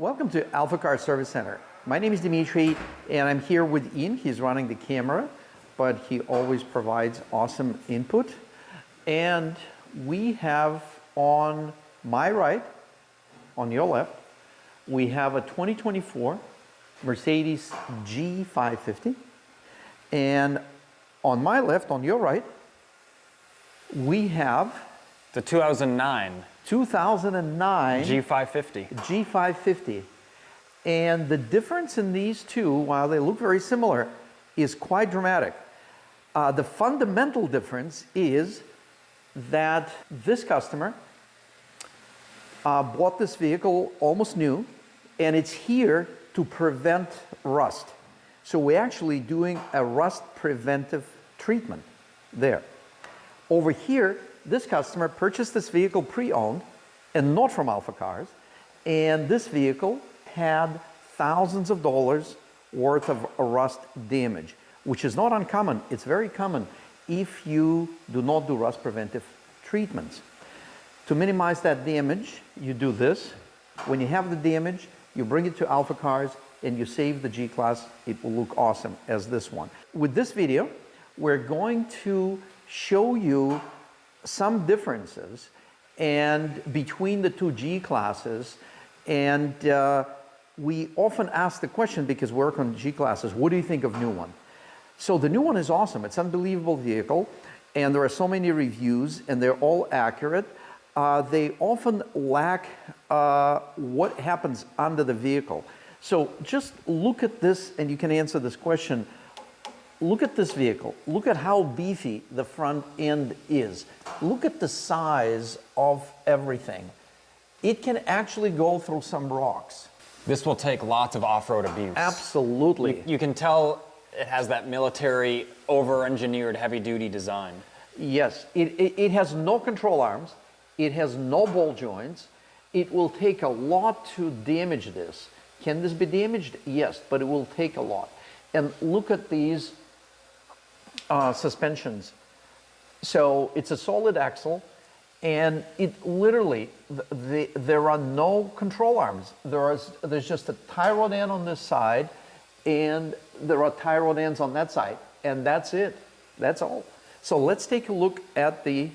Welcome to AlphaCars Service Center. My name is Dimitri and I'm here with Ian. He's running the camera, but he always provides awesome input. And we have on my right, on your left, we have a 2024 Mercedes G550. And on my left, on your right, we have the 2009 G550. G550. And the difference in these two, while they look very similar, is quite dramatic. The fundamental difference is that this customer bought this vehicle almost new, and it's here to prevent rust. So we're actually doing a rust preventive treatment there. Over here, this customer purchased this vehicle pre-owned and not from AlphaCars, and this vehicle had thousands of dollars worth of rust damage, which is not uncommon. It's very common if you do not do rust preventive treatments. To minimize that damage, you do this. When you have the damage, you bring it to AlphaCars and you save the G-Class. It will look awesome as this one. With this video, we're going to show you some differences and between the two G-Classes, and we often ask the question, because we work on G-Classes, what do you think of new one? So the new one is awesome. It's an unbelievable vehicle, and there are so many reviews and they're all accurate. They often lack what happens under the vehicle. So just look at this and you can answer this question. Look at this vehicle. Look at how beefy the front end is. Look at the size of everything. It can actually go through some rocks. This will take lots of off-road abuse. Absolutely. You can tell it has that military, over-engineered, heavy-duty design. Yes. It has no control arms. It has no ball joints. It will take a lot to damage this. Can this be damaged? Yes, but it will take a lot. And look at these suspensions. So it's a solid axle, and it literally, there are no control arms. There's just a tie rod end on this side, and there are tie rod ends on that side, and that's it. That's all. So let's take a look at the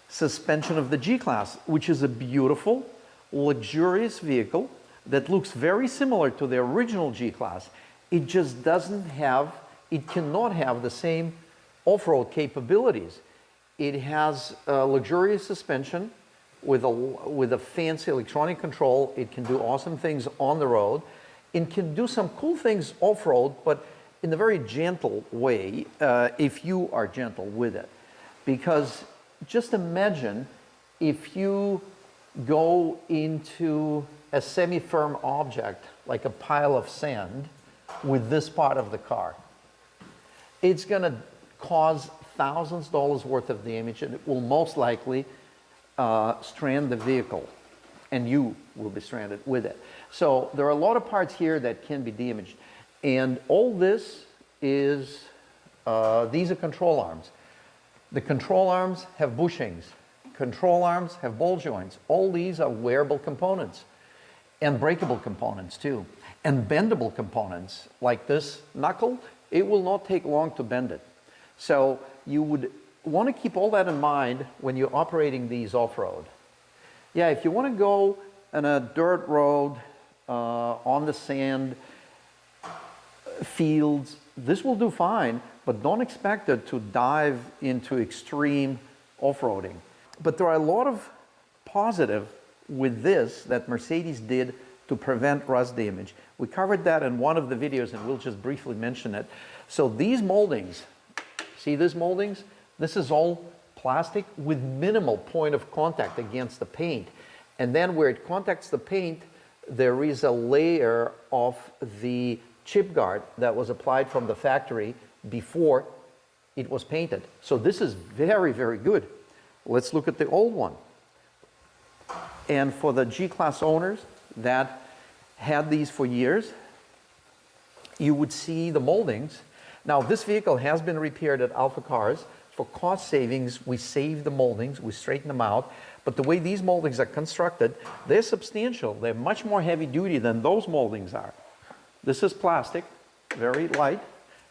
suspension of the G-Class, which is a beautiful, luxurious vehicle that looks very similar to the original G-Class. It just doesn't have, it cannot have the same off-road capabilities. It has a luxurious suspension with a fancy electronic control. It can do awesome things on the road. It can do some cool things off-road, but in a very gentle way, if you are gentle with it. Because just imagine if you go into a semi-firm object, like a pile of sand, with this part of the car. It's going to cause thousands of dollars worth of damage, and it will most likely strand the vehicle, and you will be stranded with it. So there are a lot of parts here that can be damaged, and all this is, these are control arms. The control arms have bushings. Control arms have ball joints. All these are wearable components, and breakable components too. And bendable components, like this knuckle, it will not take long to bend it. So you would want to keep all that in mind when you're operating these off-road. Yeah, if you want to go on a dirt road, on the sand, fields, this will do fine, but don't expect it to dive into extreme off-roading. But there are a lot of positive with this that Mercedes did to prevent rust damage. We covered that in one of the videos, and we'll just briefly mention it. So these moldings, see these moldings? This is all plastic with minimal point of contact against the paint. And then where it contacts the paint, there is a layer of the chip guard that was applied from the factory before it was painted. So this is very, very good. Let's look at the old one. And for the G-Class owners that had these for years, you would see the moldings. Now this vehicle has been repaired at AlphaCars For cost savings, we save the moldings, we straighten them out. But the way these moldings are constructed, they're substantial. They're much more heavy duty than those moldings are. This is plastic, very light,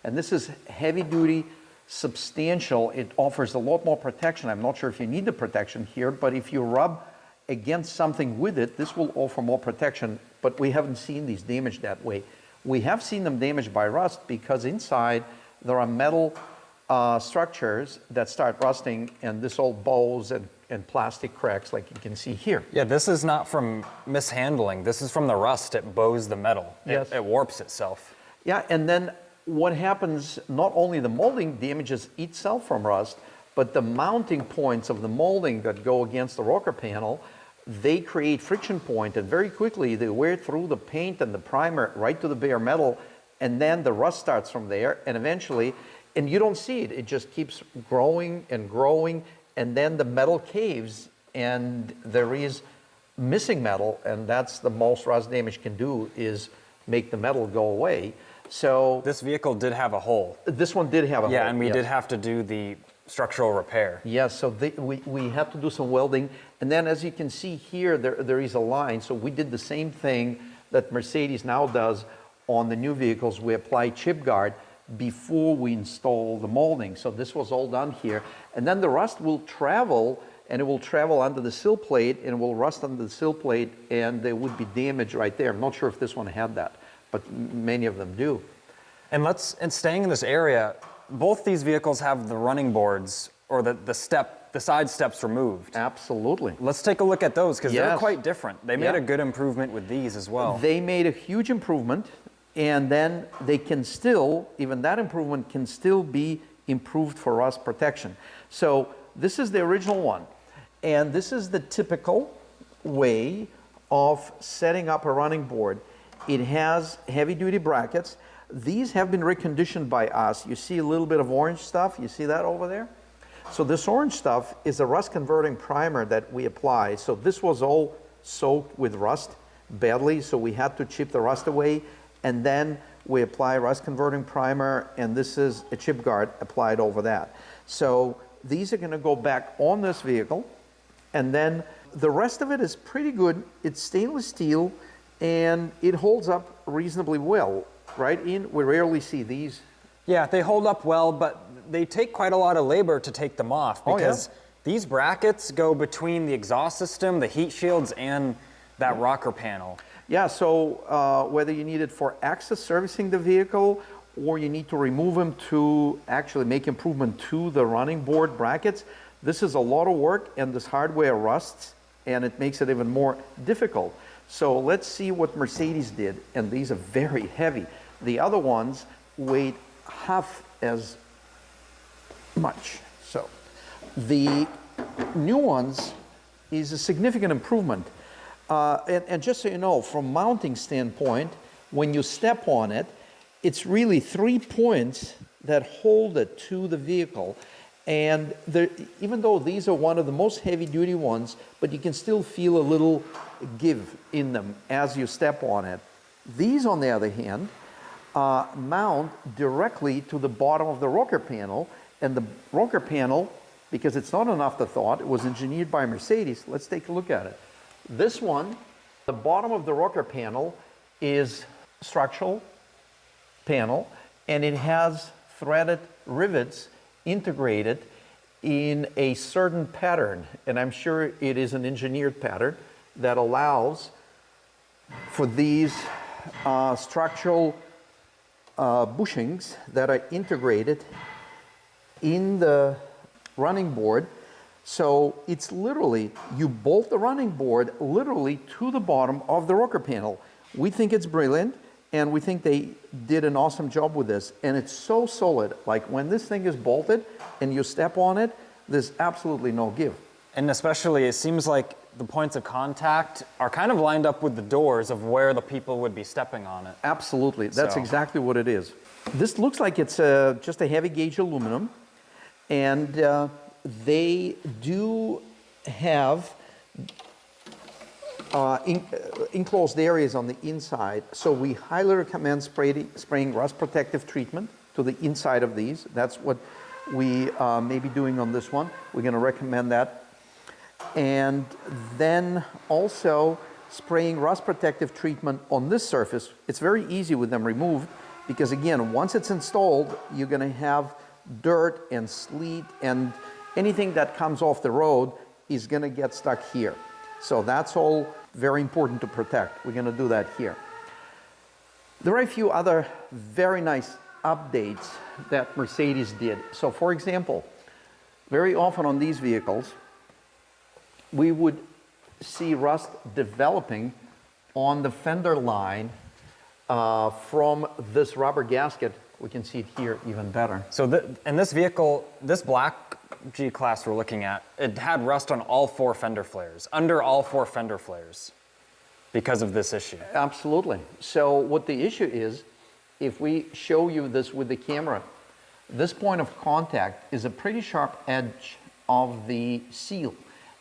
and this is heavy duty, substantial. It offers a lot more protection. I'm not sure if you need the protection here, but if you rub against something with it, this will offer more protection, but we haven't seen these damaged that way. We have seen them damaged by rust because inside there are metal structures that start rusting, and this all bows and plastic cracks like you can see here. Yeah, this is not from mishandling. This is from the rust. It bows the metal. Yes. It warps itself. Yeah, and then what happens, not only the molding damages itself from rust, but the mounting points of the molding that go against the rocker panel, they create friction point, and very quickly they wear through the paint and the primer right to the bare metal, and then the rust starts from there, and eventually, and you don't see it, it just keeps growing and growing, and then the metal caves, and there is missing metal, and that's the most rust damage can do, is make the metal go away. So this vehicle did have a hole. This one did have a hole. Yeah, and we yes. did have to do the structural repair. Yes, so we have to do some welding. And then as you can see here, there is a line. So we did the same thing that Mercedes now does on the new vehicles. We apply chip guard before we install the molding. So this was all done here. And then the rust will travel, and it will travel under the sill plate, and it will rust under the sill plate, and there would be damage right there. I'm not sure if this one had that, but many of them do. And staying in this area, both these vehicles have the running boards or the side steps removed. Absolutely. Let's take a look at those because they're Yes. quite different. They made a good improvement with these as well. They made a huge improvement, and then they can still, even that improvement can still be improved for rust protection. So this is the original one, and this is the typical way of setting up a running board. It has heavy-duty brackets. These have been reconditioned by us. You see a little bit of orange stuff. You see that over there? So this orange stuff is a rust-converting primer that we apply. So this was all soaked with rust badly, so we had to chip the rust away. And then we apply rust-converting primer, and this is a chip guard applied over that. So these are going to go back on this vehicle. And then the rest of it is pretty good. It's stainless steel, and it holds up reasonably well. Right, Ian? We rarely see these. Yeah, they hold up well, but they take quite a lot of labor to take them off because these brackets go between the exhaust system, the heat shields, and that rocker panel. Yeah, so whether you need it for access servicing the vehicle or you need to remove them to actually make improvement to the running board brackets, this is a lot of work, and this hardware rusts, and it makes it even more difficult. So let's see what Mercedes did, and these are very heavy. The other ones weighed half as much. So the new ones is a significant improvement. And just so you know, from mounting standpoint, when you step on it, it's really 3 points that hold it to the vehicle. And even though these are one of the most heavy-duty ones, but you can still feel a little give in them as you step on it. These, on the other hand, mount directly to the bottom of the rocker panel, and the rocker panel, because it's not an afterthought, it was engineered by Mercedes. Let's take a look at it. This one, the bottom of the rocker panel is structural panel, and it has threaded rivets integrated in a certain pattern, and I'm sure it is an engineered pattern that allows for these structural bushings that are integrated in the running board. So it's literally, you bolt the running board literally to the bottom of the rocker panel. We think it's brilliant, and we think they did an awesome job with this. And it's so solid, like when this thing is bolted and you step on it, there's absolutely no give. And especially, it seems like the points of contact are kind of lined up with the doors of where the people would be stepping on it. Absolutely, that's So. exactly what it is. This looks like it's just a heavy gauge aluminum, and they do have enclosed areas on the inside, so we highly recommend spraying rust protective treatment to the inside of these. That's what we may be doing on this one. We're going to recommend that. And then also spraying rust protective treatment on this surface. It's very easy with them removed because, again, once it's installed, you're going to have dirt and sleet and anything that comes off the road is going to get stuck here. So that's all very important to protect. We're going to do that here. There are a few other very nice updates that Mercedes did. So for example, very often on these vehicles, we would see rust developing on the fender line from this rubber gasket. We can see it here even better. So in this vehicle, this black G-Class we're looking at, it had rust on all 4 fender flares, under all 4 fender flares, because of this issue. Absolutely. So what the issue is, if we show you this with the camera, this point of contact is a pretty sharp edge of the seal,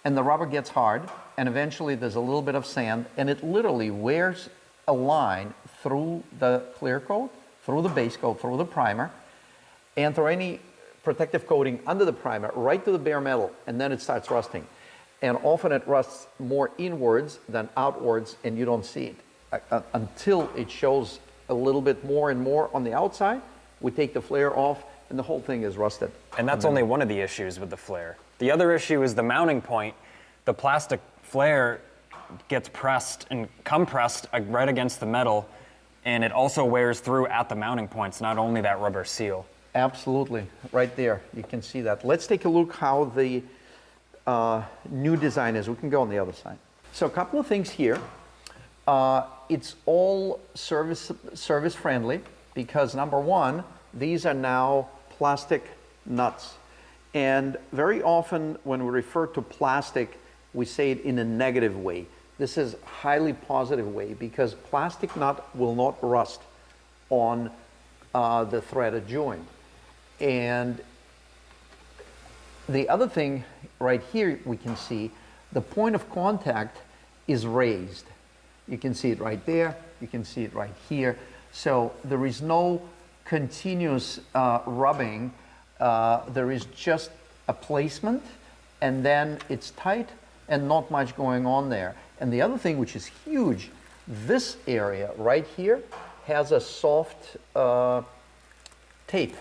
and the rubber gets hard, and eventually there's a little bit of sand, and it literally wears a line through the clear coat, through the base coat, through the primer, and through any protective coating under the primer, right to the bare metal, and then it starts rusting. And often it rusts more inwards than outwards, and you don't see it until it shows a little bit more and more on the outside. We take the flare off, and the whole thing is rusted. And that's only one of the issues with the flare. The other issue is the mounting point. The plastic flare gets pressed and compressed right against the metal, and it also wears through at the mounting points, not only that rubber seal. Absolutely, right there, you can see that. Let's take a look how the new design is. We can go on the other side. So a couple of things here. It's all service friendly because number one, these are now plastic nuts. And very often when we refer to plastic, we say it in a negative way. This is a highly positive way because plastic nut will not rust on the threaded joint. And the other thing right here we can see, the point of contact is raised. You can see it right there, you can see it right here. So there is no continuous rubbing, there is just a placement and then it's tight and not much going on there. And the other thing which is huge, this area right here has a soft tape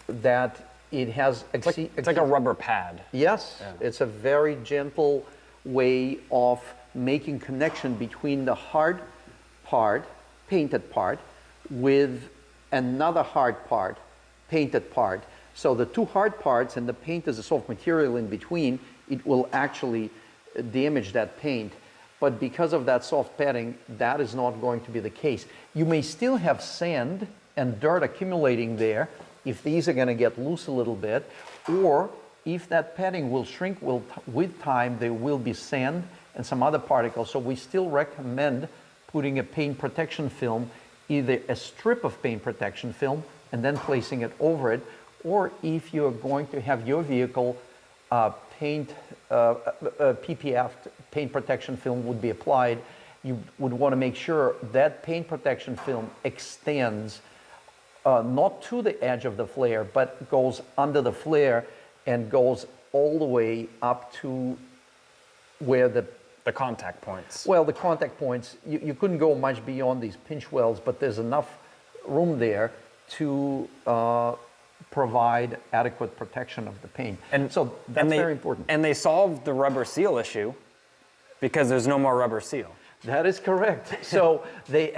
that it has. It's like a rubber pad. Yes, yeah. It's a very gentle way of making connection between the hard part, painted part, with another hard part, painted part. So the two hard parts and the paint is a soft material in between, it will actually damage that paint. But because of that soft padding, that is not going to be the case. You may still have sand and dirt accumulating there if these are going to get loose a little bit, or if that padding will shrink with time, there will be sand and some other particles. So we still recommend putting a paint protection film, either a strip of paint protection film and then placing it over it, or if you're going to have your vehicle PPF, paint protection film would be applied, you would want to make sure that paint protection film extends not to the edge of the flare, but goes under the flare and goes all the way up to where the contact points. Well, the contact points, you couldn't go much beyond these pinch welds, but there's enough room there to provide adequate protection of the paint. And so that's very important. And they solved the rubber seal issue because there's no more rubber seal. That is correct. So they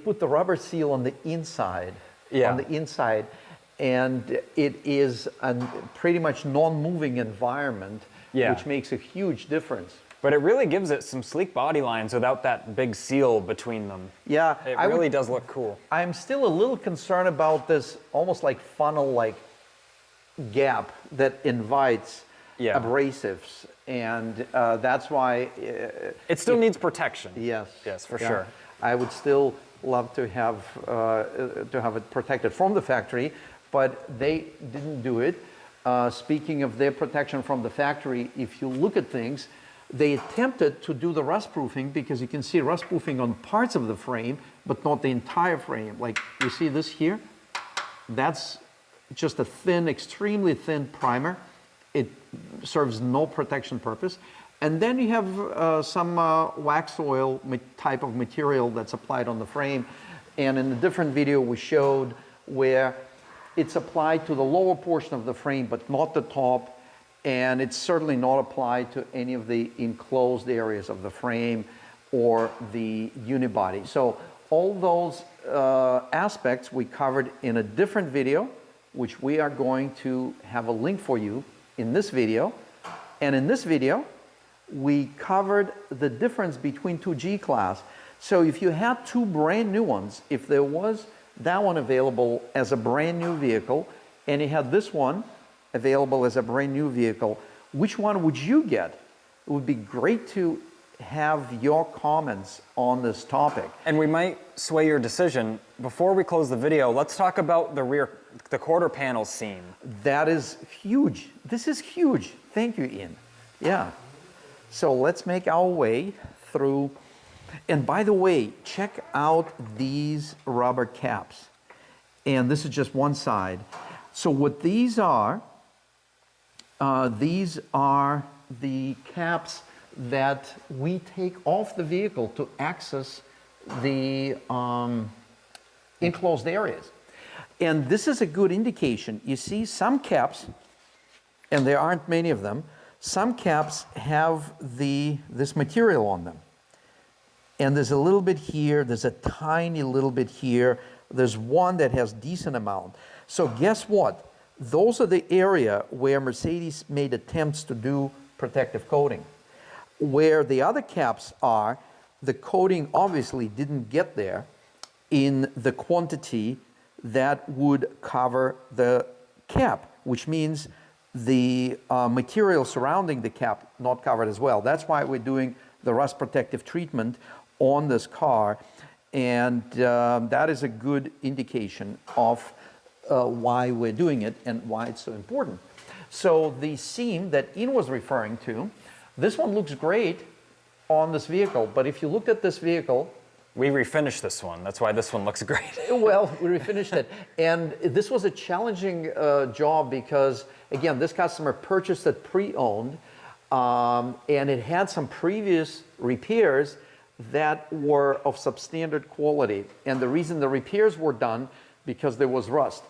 put the rubber seal on the inside, and it is a pretty much non-moving environment, which makes a huge difference. But it really gives it some sleek body lines without that big seal between them. Yeah. It really does look cool. I'm still a little concerned about this almost like funnel-like gap that invites abrasives. And that's why... it still needs protection. Yes. Yes, for sure. I would still love to have it protected from the factory, but they didn't do it. Speaking of their protection from the factory, if you look at things, they attempted to do the rust proofing because you can see rust proofing on parts of the frame, but not the entire frame. Like you see this here, that's just a thin, extremely thin primer. It serves no protection purpose. And then you have some wax oil type of material that's applied on the frame. And in a different video we showed where it's applied to the lower portion of the frame, but not the top. And it's certainly not applied to any of the enclosed areas of the frame or the unibody. So all those aspects we covered in a different video, which we are going to have a link for you in this video. And in this video, we covered the difference between two G-Class. So if you had two brand new ones, if there was that one available as a brand new vehicle, and you had this one available as a brand new vehicle, which one would you get? It would be great to have your comments on this topic. And we might sway your decision. Before we close the video, let's talk about the quarter panel seam. That is huge. This is huge. Thank you, Ian. Yeah. So let's make our way through. And by the way, check out these rubber caps. And this is just one side. So what these are the caps that we take off the vehicle to access the enclosed areas. And this is a good indication. You see some caps, and there aren't many of them, some caps have this material on them. And there's a little bit here, there's a tiny little bit here, there's one that has decent amount. So guess what? Those are the area where Mercedes made attempts to do protective coating. Where the other caps are, the coating obviously didn't get there in the quantity that would cover the cap, which means the material surrounding the cap not covered as well. That's why we're doing the rust protective treatment on this car, and that is a good indication of why we're doing it and why it's so important. So the seam that Ian was referring to, this one looks great on this vehicle, but if you looked at this vehicle, we refinished this one. That's why this one looks great. Well, we refinished it. And this was a challenging job because, again, this customer purchased it pre-owned, and it had some previous repairs that were of substandard quality. And the reason the repairs were done, because there was rust.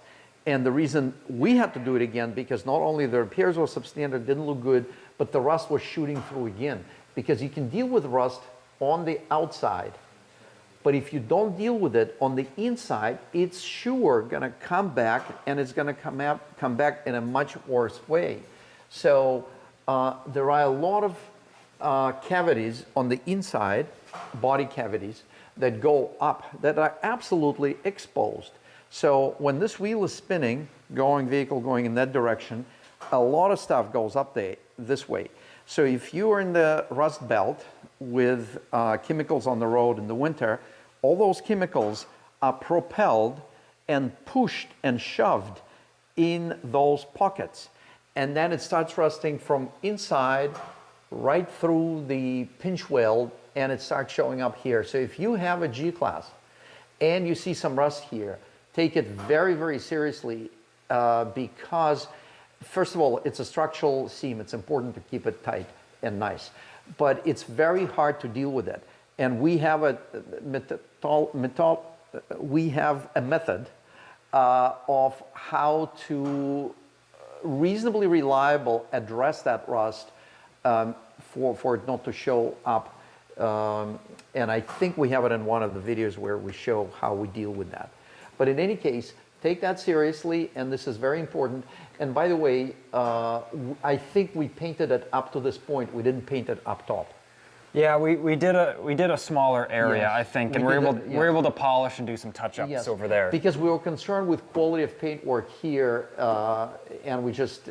And the reason we had to do it again, because not only the repairs were substandard, didn't look good, but the rust was shooting through again. Because you can deal with rust on the outside, but if you don't deal with it on the inside, it's sure gonna come back, and it's gonna come back in a much worse way. So there are a lot of cavities on the inside, body cavities, that go up, that are absolutely exposed. So when this wheel is spinning, vehicle going in that direction, a lot of stuff goes up there this way. So if you are in the rust belt with chemicals on the road in the winter, all those chemicals are propelled and pushed and shoved in those pockets. And then it starts rusting from inside right through the pinch weld, and it starts showing up here. So if you have a G-Class and you see some rust here, take it very, very seriously because, first of all, it's a structural seam. It's important to keep it tight and nice. But it's very hard to deal with it. And we have a method of how to reasonably reliable address that rust for it not to show up. And I think we have it in one of the videos where we show how we deal with that. But in any case, take that seriously, and this is very important. And by the way, I think we painted it up to this point. We didn't paint it up top. Yeah, we did a smaller area, Yes, I think, and we we're able to polish and do some touch-ups over there. Because we were concerned with quality of paint work here, and we just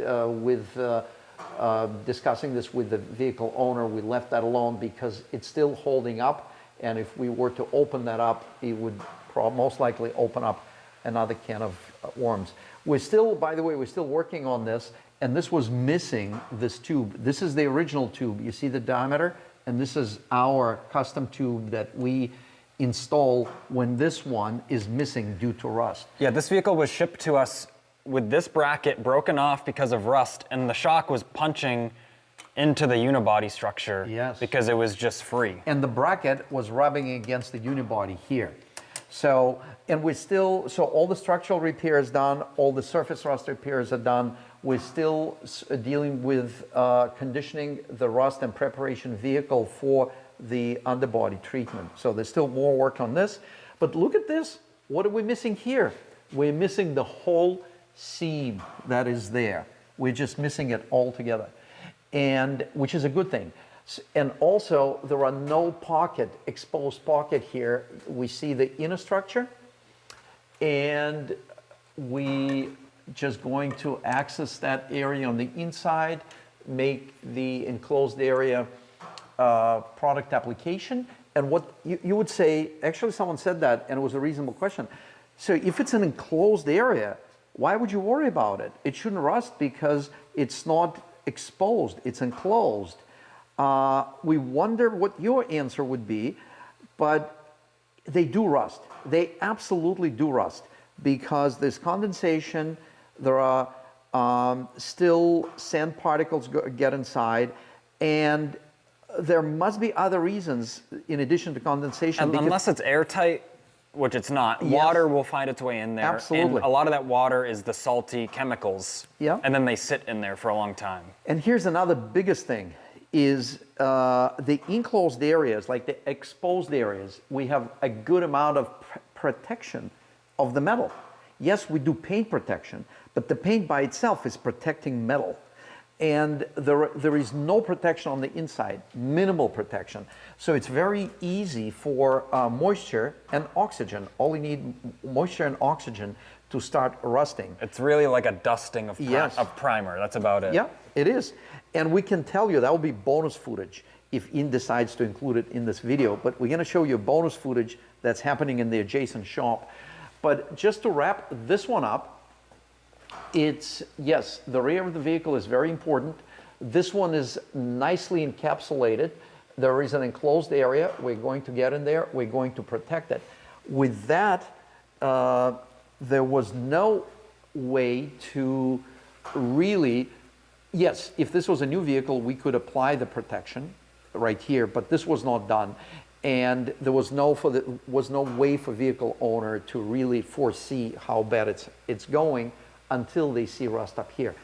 discussing this with the vehicle owner, we left that alone because it's still holding up, and if we were to open that up, it would most likely open up another can of worms. We're still, by the way, we're still working on this, and this was missing this tube. This is the original tube. You see the diameter? And this is our custom tube that we install when this one is missing due to rust. Yeah, this vehicle was shipped to us with this bracket broken off because of rust, and the shock was punching into the unibody structure. Yes. Because it was just free. And the bracket was rubbing against the unibody here. So, and we're still, so all the structural repairs done, all the surface rust repairs are done. We're still dealing with conditioning the rust and preparation vehicle for the underbody treatment. So there's still more work on this. But look at this. What are we missing here? We're missing the whole seam that is there. We're just missing it all together, and which is a good thing. And also, there are no exposed pocket here. We see the inner structure, and we just going to access that area on the inside, make the enclosed area product application. And what you would say, actually someone said that, and it was a reasonable question. So if it's an enclosed area, why would you worry about it? It shouldn't rust because it's not exposed, it's enclosed. We wonder what your answer would be, but they do rust. They absolutely do rust because there's condensation, there are still sand particles get inside, and there must be other reasons in addition to condensation. Unless it's airtight, which it's not, Yes. water will find its way in there. Absolutely. And a lot of that water is the salty chemicals. Yeah. And then they sit in there for a long time. And here's another biggest thing is the enclosed areas, like the exposed areas, we have a good amount of protection of the metal. Yes, we do paint protection, but the paint by itself is protecting metal. And there is no protection on the inside, minimal protection. So it's very easy for moisture and oxygen. All you need, moisture and oxygen, to start rusting. It's really like a dusting of, Yes. of primer. That's about it. Yeah, it is. And we can tell you that will be bonus footage if Ian decides to include it in this video. But we're going to show you bonus footage that's happening in the adjacent shop. But just to wrap this one up, it's, yes, the rear of the vehicle is very important. This one is nicely encapsulated. There is an enclosed area. We're going to get in there. We're going to protect it. With that, there was no way to really, yes, if this was a new vehicle, we could apply the protection right here, but this was not done. And there was no way for vehicle owner to really foresee how bad it's going until they see rust up here.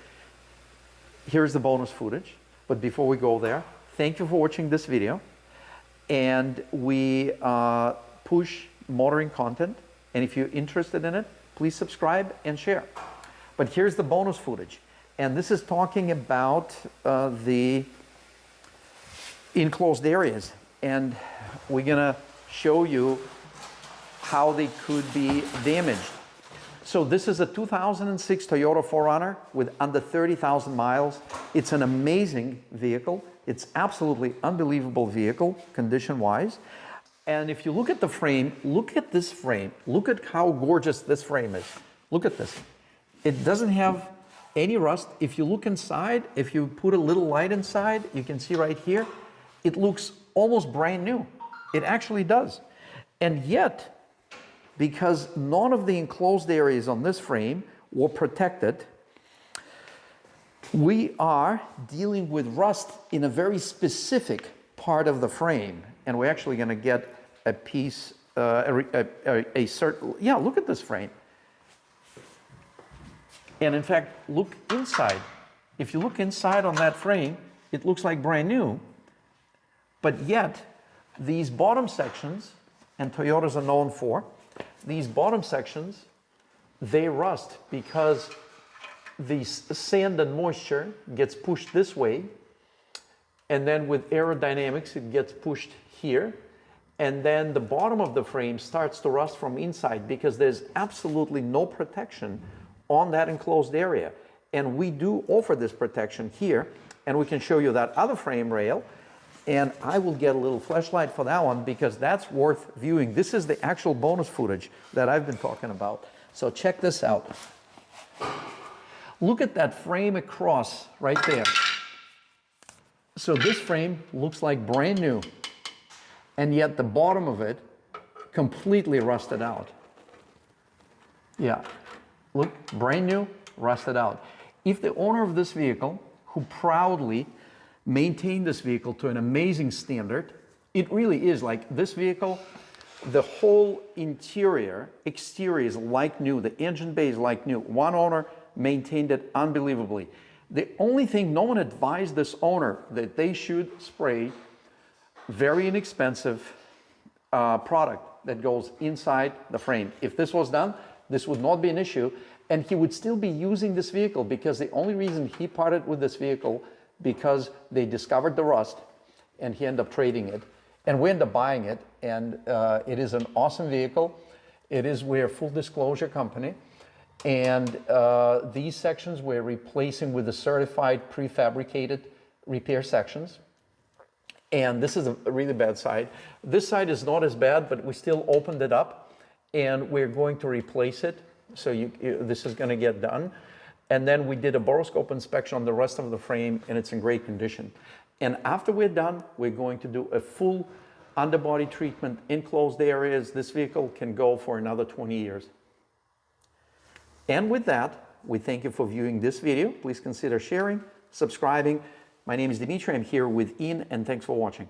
Here's the bonus footage. But before we go there, thank you for watching this video. And we push motoring content. And if you're interested in it, please subscribe and share. But here's the bonus footage. And this is talking about the enclosed areas. And we're gonna show you how they could be damaged. So this is a 2006 Toyota 4Runner with under 30,000 miles. It's an amazing vehicle. It's absolutely unbelievable vehicle, condition-wise. And if you look at the frame, look at this frame. Look at how gorgeous this frame is. Look at this. It doesn't have any rust. If you look inside, if you put a little light inside, you can see right here, it looks almost brand new. It actually does. And yet, because none of the enclosed areas on this frame were protected, we are dealing with rust in a very specific part of the frame. And we're actually going to get a piece, a certain, yeah, look at this frame. And in fact, look inside. If you look inside on that frame, it looks like brand new. But yet, these bottom sections, and Toyotas are known for, these bottom sections, they rust because the sand and moisture gets pushed this way, and then with aerodynamics, it gets pushed here, and then the bottom of the frame starts to rust from inside because there's absolutely no protection on that enclosed area. And we do offer this protection here, and we can show you that other frame rail. And I will get a little flashlight for that one because that's worth viewing. This is the actual bonus footage that I've been talking about. So check this out. Look at that frame across right there. So this frame looks like brand new, and yet the bottom of it completely rusted out. Yeah, look, brand new, rusted out. If the owner of this vehicle, who proudly maintained this vehicle to an amazing standard, it really is like this vehicle, the whole interior, exterior is like new, the engine bay is like new. One owner maintained it unbelievably. The only thing, no one advised this owner that they should spray very inexpensive product that goes inside the frame. If this was done, this would not be an issue, and he would still be using this vehicle, because the only reason he parted with this vehicle because they discovered the rust, and he ended up trading it, and we ended up buying it, and it is an awesome vehicle. We're a full disclosure company, and these sections we're replacing with the certified prefabricated repair sections. And this is a really bad side. This side is not as bad, but we still opened it up, and we're going to replace it. So this is going to get done. And then we did a boroscope inspection on the rest of the frame, and it's in great condition. And after we're done, we're going to do a full underbody treatment in closed areas. This vehicle can go for another 20 years. And with that, we thank you for viewing this video. Please consider sharing, subscribing. My name is Dimitri. I'm here with Ian, and thanks for watching.